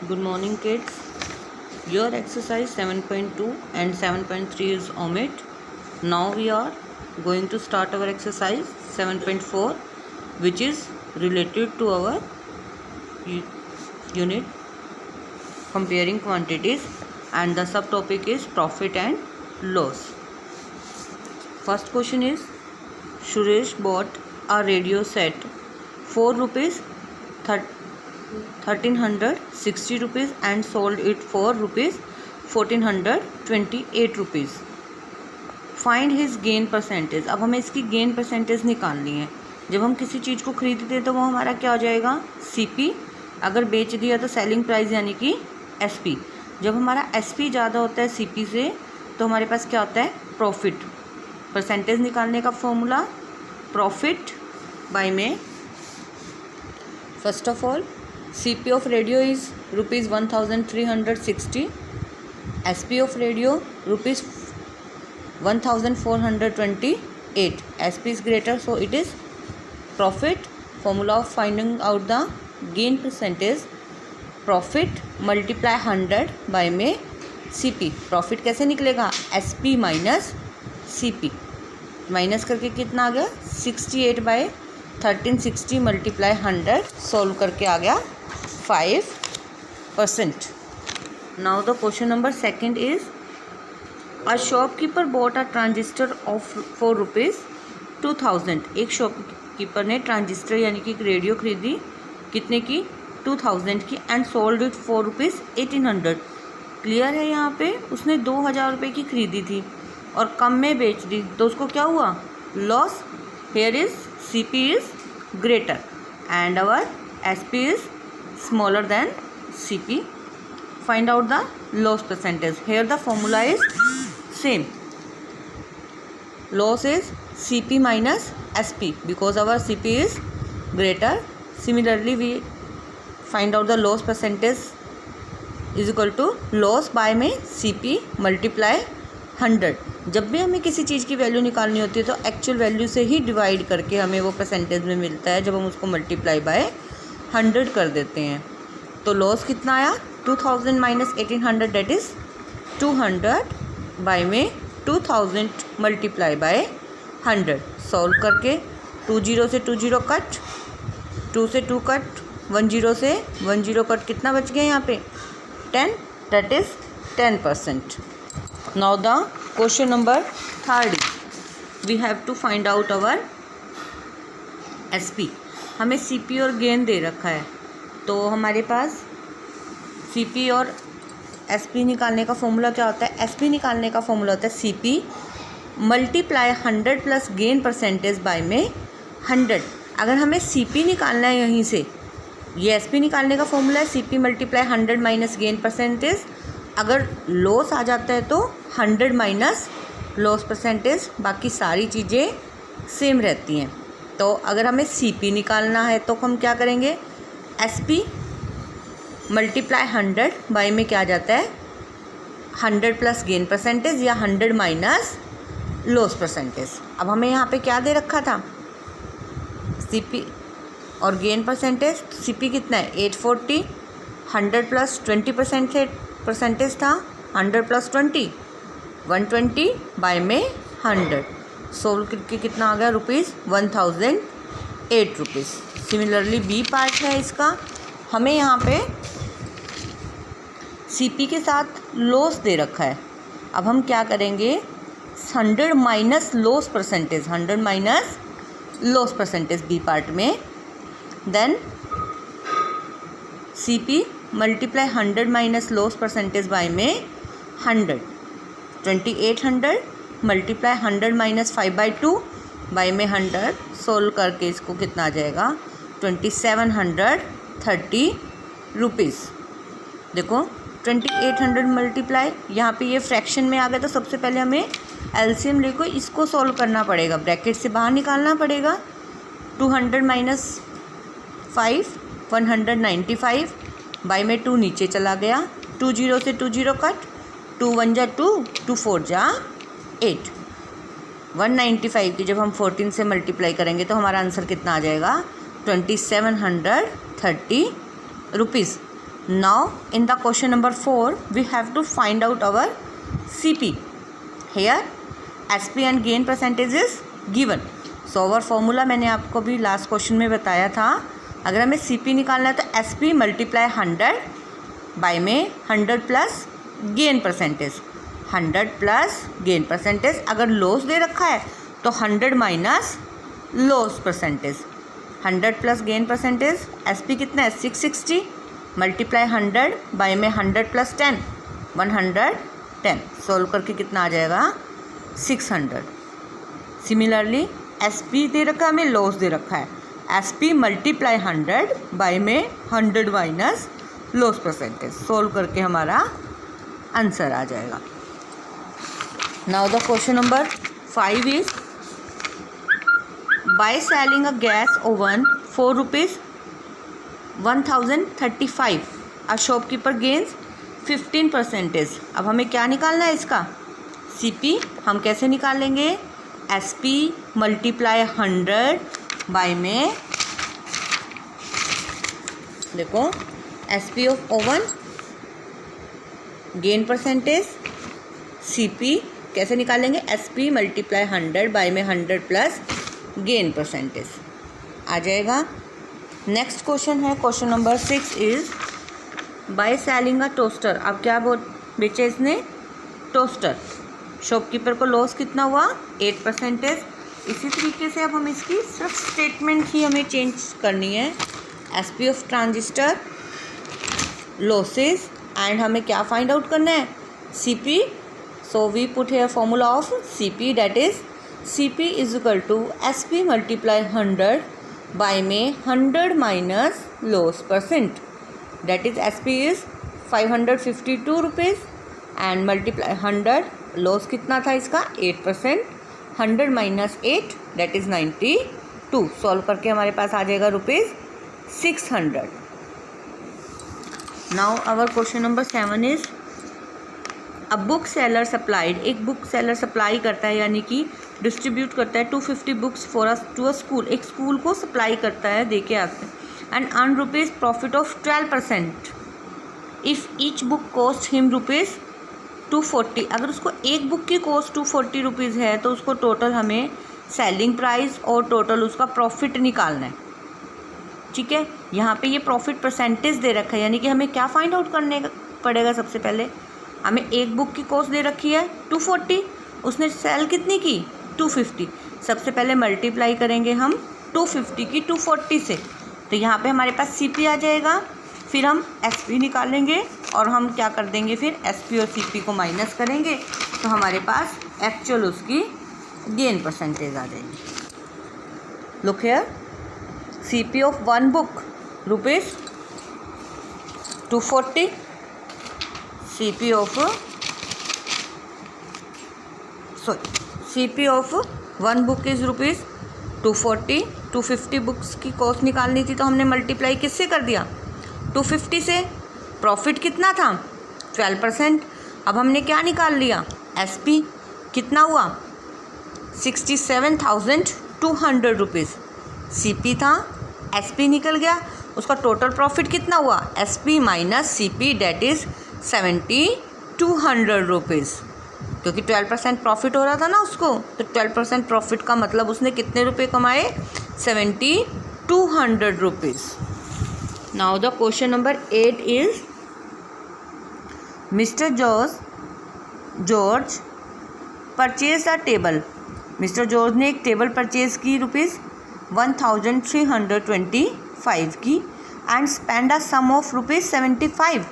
Good morning, kids. Your exercise 7.2 and 7.3 is omit. Now we are going to start our exercise 7.4, which is related to our unit comparing quantities, and the subtopic is profit and loss. First question is, Suresh bought a radio set for rupees 1360 rupees and sold it for rupees 1428 rupees. Find his gain percentage. अब हमें इसकी gain percentage निकालनी है. जब हम किसी चीज़ को खरीदते हैं तो वो हमारा क्या हो जाएगा, सीपी. अगर बेच दिया तो सेलिंग प्राइस यानी कि एसपी. जब हमारा एसपी ज़्यादा होता है सीपी से तो हमारे पास क्या होता है, प्रॉफिट. परसेंटेज निकालने का फॉर्मूला, प्रॉफिट बाय में. First of all, CP of radio is rupees 1360, SP of radio rupees 1428. SP is greater, so it is profit. Formula of finding out the gain percentage, profit multiply 100 by में CP. Profit कैसे निकलेगा, SP minus CP. Minus करके कितना आ गया, 68/1360 multiply 100. Solve करके आ गया 5%. Now the question number second is, a shopkeeper bought a transistor of for rupees 2000. एक shopkeeper ने ट्रांजिस्टर यानी कि एक रेडियो खरीदी, कितने की, 2000 की, and sold it for rupees 1800. Clear है, यहाँ पे उसने 2000 रुपये की खरीदी थी और कम में बेच दी, तो उसको क्या हुआ, loss. Here is CP is greater and our SP is smaller than CP. Find out the loss percentage. Here the formula is same. Loss is CP minus SP because our CP is greater. Similarly, we find out the loss percentage is equal to loss by में CP multiply 100. जब भी हमें किसी चीज़ की value निकालनी होती है तो एक्चुअल वैल्यू से ही डिवाइड करके हमें वो परसेंटेज में मिलता है. जब हम उसको मल्टीप्लाई बाय 100 कर देते हैं तो लॉस कितना आया, 2000 माइनस 1800, डेट इज़ 200 बाय में 2000 मल्टीप्लाई बाय 100. सॉल्व करके 20 से 20 कट, 2 से 2 कट, 10 से 10 कट, कितना बच गया यहाँ पे, 10, that is 10%. Now the question number third, we have to find out our SP. हमें CP और गेन दे रखा है, तो हमारे पास CP और SP निकालने का फॉर्मूला क्या होता है, SP निकालने का फॉर्मूला होता है CP multiply 100 plus gain percentage by में 100. अगर हमें CP निकालना है यहीं से, ये SP निकालने का फॉर्मूला है, CP multiply 100 minus gain percentage. अगर लॉस आ जाता है तो 100 माइनस लॉस परसेंटेज, बाकी सारी चीज़ें सेम रहती हैं. तो अगर हमें CP निकालना है तो हम क्या करेंगे, SP मल्टीप्लाई 100 बाई में क्या आ जाता है, 100 प्लस गेन परसेंटेज या 100 माइनस लॉस परसेंटेज. अब हमें यहाँ पे क्या दे रखा था, CP और गेन परसेंटेज. CP कितना है, 840, 100 प्लस 20% था, 100 प्लस 20, 120 बाई में 100. सोल्व करके कितना आ गया, ₹1008 रुपीज़. सिमिलरली बी पार्ट है इसका, हमें यहाँ पे CP के साथ लॉस दे रखा है. अब हम क्या करेंगे, 100 minus loss percentage, 100 minus loss percentage B part में. Then CP multiply 100 minus loss percentage by में 100, 2800 मल्टीप्लाई 100 माइनस 5/2 बाई में 100. सोल्व करके इसको कितना आ जाएगा, 2730 रुपीज़. देखो 2800 मल्टीप्लाई, यहाँ पे ये फ्रैक्शन में आ गया तो सबसे पहले हमें LCM लेको इसको सॉल्व करना पड़ेगा, ब्रैकेट से बाहर निकालना पड़ेगा. 200 माइनस 5, 195 बाई में 2 नीचे चला गया, 20 से 20 कट, 2 1 जा 2, 2 4 जा 8. 195 की जब हम 14 से मल्टीप्लाई करेंगे तो हमारा आंसर कितना आ जाएगा, 2730 rupees. Now in the question number 4 we have to find out our CP. Here SP and gain percentage is given. So our formula मैंने आपको भी लास्ट क्वेश्चन में बताया था, अगर हमें CP निकालना है तो SP मल्टीप्लाई 100 बाय में 100 plus gain percentage, 100 plus gain percentage. अगर लॉस दे रखा है तो 100 minus loss percentage, 100 plus gain percentage. SP कितना है 660 मल्टीप्लाई 100 बाय में 100 प्लस 10 110. सोल्व करके कितना आ जाएगा 600. सिमिलरली SP दे रखा है, हमें लॉस दे रखा है. SP मल्टीप्लाई 100 बाय में 100 माइनस लॉस परसेंटेज. सोल्व करके हमारा आंसर आ जाएगा. Now the question number 5 is by selling a gas oven for rupees 1035 a shopkeeper gains 15%. अब हमें क्या निकालना है इसका CP. हम कैसे निकालेंगे SP मल्टीप्लाई 100 बाय में, देखो SP of oven gain percentage, CP कैसे निकालेंगे SP मल्टीप्लाई 100 बाय में 100 प्लस गेन परसेंटेज आ जाएगा. नेक्स्ट क्वेश्चन है question number 6 is by selling a toaster. अब क्या बेचे इसने टोस्टर. शॉपकीपर को लॉस कितना हुआ 8%. इसी तरीके से अब हम इसकी सिर्फ स्टेटमेंट ही हमें चेंज करनी है. SP of transistor losses and हमें क्या फाइंड आउट करना है CP. So we put here formula of CP that is CP is equal to SP multiply 100 by में 100 minus loss percent. That is SP is 552 rupees and multiply 100 loss कितना था इसका 8%. 100 minus 8 that is 92. Solve करके हमारे पास आ जाएगा ₹600. Now our question number 7 is a book seller supplied. एक book seller supply करता है यानी कि डिस्ट्रीब्यूट करता है 250 books for to a school. एक स्कूल को सप्लाई करता है, दे के आते हैं. And earn rupees profit of 12% if each book cost him rupees 240. अगर उसको एक बुक की कॉस्ट 240 रुपीज़ है तो उसको टोटल हमें सेलिंग प्राइस और टोटल उसका प्रॉफिट निकालना है. ठीक है, यहाँ पे ये प्रॉफिट परसेंटेज दे रखा है, यानी कि हमें क्या फाइंड आउट करने पड़ेगा. सबसे पहले हमें एक बुक की कॉस्ट दे रखी है 240, उसने सेल कितनी की 250. सबसे पहले मल्टीप्लाई करेंगे हम 250 की 240 से, तो यहाँ पे हमारे पास CP आ जाएगा. फिर हम SP निकालेंगे और हम क्या कर देंगे फिर SP और CP को माइनस करेंगे तो हमारे पास एक्चुअल उसकी गेन परसेंटेज आ जाएगी. Look here CP of one book rupees 240. CP of one book is rupees 240. 250 books की कॉस्ट निकालनी थी तो हमने मल्टीप्लाई किससे कर दिया 250 से. प्रॉफिट कितना था 12%. अब हमने क्या निकाल लिया SP कितना हुआ 67,200 रुपीज़. CP था SP निकल गया, उसका टोटल प्रॉफिट कितना हुआ SP minus CP that is 7,200 rupees. क्योंकि 12% प्रॉफिट हो रहा था ना उसको, तो 12% प्रॉफिट का मतलब उसने कितने रुपए कमाए 7,200 rupees. Now the question number 8 is mister George purchase a table. Mister George ने एक टेबल परचेज की रुपीज़ 1,325 की and spend a sum of rupees 75.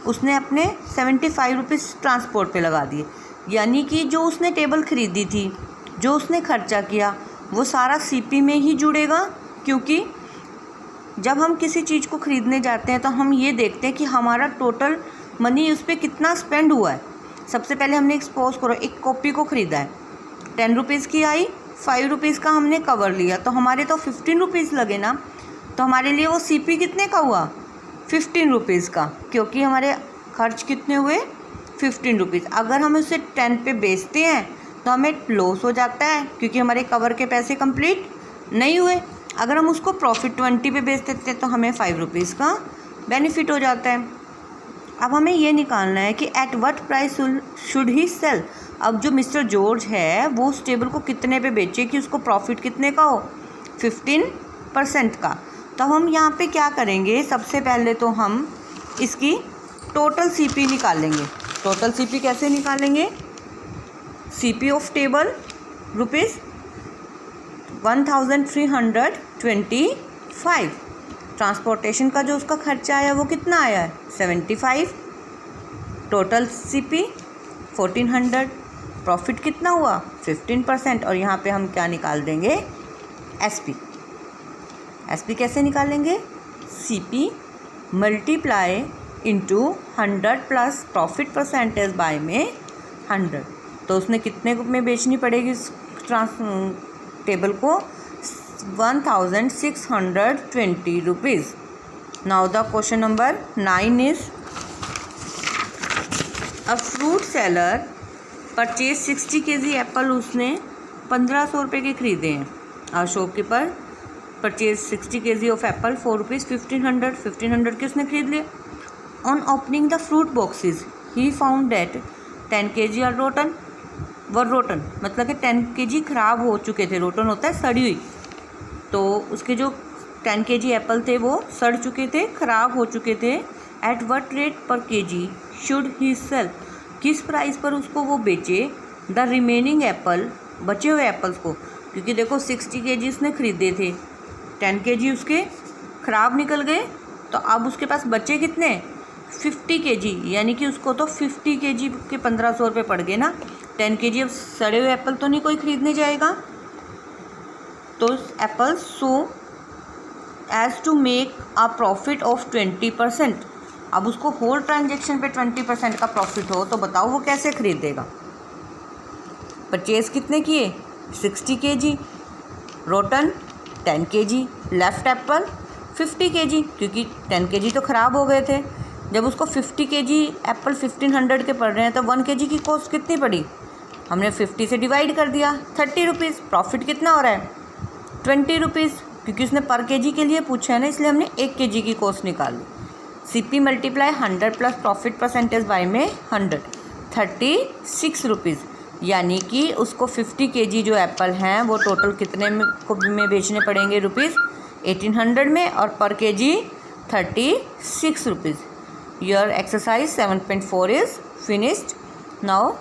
उसने अपने 75 रुपीज़ ट्रांसपोर्ट पे लगा दिए. यानी कि जो उसने टेबल ख़रीदी थी, जो उसने खर्चा किया, वो सारा CP में ही जुड़ेगा. क्योंकि जब हम किसी चीज़ को ख़रीदने जाते हैं तो हम ये देखते हैं कि हमारा टोटल मनी उस पर कितना स्पेंड हुआ है. सबसे पहले हमने एक्सपोज करो एक कॉपी को ख़रीदा है 10 रुपीज़ की आई, 5 रुपीज़ का हमने कवर लिया तो हमारे तो 15 रुपीज़ लगे ना. तो हमारे लिए वो CP कितने का हुआ 15 रुपीज़ का, क्योंकि हमारे खर्च कितने हुए 15 रुपीज़. अगर हम उसे 10 पे बेचते हैं तो हमें लॉस हो जाता है क्योंकि हमारे कवर के पैसे कंप्लीट नहीं हुए. अगर हम उसको प्रॉफिट 20 पे बेच देते हैं तो हमें 5 रुपीज़ का बेनिफिट हो जाता है. अब हमें ये निकालना है कि at what price should he sell. अब जो मिस्टर जॉर्ज है वो उस टेबल को कितने पे बेचे कि उसको प्रॉफिट कितने का हो, 15% का। तो हम यहाँ पे क्या करेंगे, सबसे पहले तो हम इसकी टोटल सीपी निकालेंगे। टोटल सीपी कैसे निकालेंगे, CP of table rupees 1325। Transportation का जो उसका खर्चा आया वो कितना आया है, 75। Total CP 1400। प्रॉफिट कितना हुआ, 15%। और यहाँ पे हम क्या निकाल देंगे, एसपी। एसपी कैसे निकालेंगे, CP multiply into 100 plus profit percentage by में 100। तो उसने कितने में बेचनी पड़ेगी इस टेबल को, 1620 rupees. Now the question number 9 is a fruit seller purchase 60 kg apple. उसने 1500 रुपये के खरीदे हैं। और shopkeeper purchase 60 kg of apple for rupees 1500 के उसने खरीद लिए। On opening the fruit boxes he found that 10 kg are rotten. मतलब कि 10 kg ख़राब हो चुके थे। रोटन होता है सड़ी हुई। तो उसके जो 10 kg एप्पल थे वो सड़ चुके थे, ख़राब हो चुके थे। एट व्हाट रेट पर kg शुड ही सेल। किस प्राइस पर उसको वो बेचे द रिमेनिंग एप्पल, बचे हुए एप्पल्स को। क्योंकि देखो 60 kg उसने ख़रीदे थे, 10 kg उसके ख़राब निकल गए। तो अब उसके पास बचे कितने, 50 kg। यानी कि उसको तो 50 kg के 1500 रुपये पड़ गए ना। 10 kg अब सड़े हुए एप्पल तो नहीं कोई ख़रीदने जाएगा। तो apple so as to make a profit of 20%। अब उसको होल ट्रांजेक्शन पे 20% का प्रॉफिट हो तो बताओ वो कैसे खरीदेगा। परचेज कितने किए, 60 kg, rotten 10 kg, left Apple 50 kg। क्योंकि 10 kg तो ख़राब हो गए थे। जब उसको 50 kg एप्पल 1500 के पड़ रहे हैं तो 1 kg की कॉस्ट कितनी पड़ी, हमने 50 से डिवाइड कर दिया, 30 रुपीज़। प्रॉफिट कितना हो रहा है, 20 रुपीज़। क्योंकि उसने पर केजी के लिए पूछा है ना, इसलिए हमने 1 kg की कॉस्ट निकाल ली। CP multiply 100 plus profit percentage by में 100, 36 रुपीज़। यानी कि उसको 50 kg जो एप्पल हैं वो टोटल कितने में बेचने पड़ेंगे, रुपीज़ 1800 में। और पर KG 36 rupees. Your exercise 7.4 is finished. Now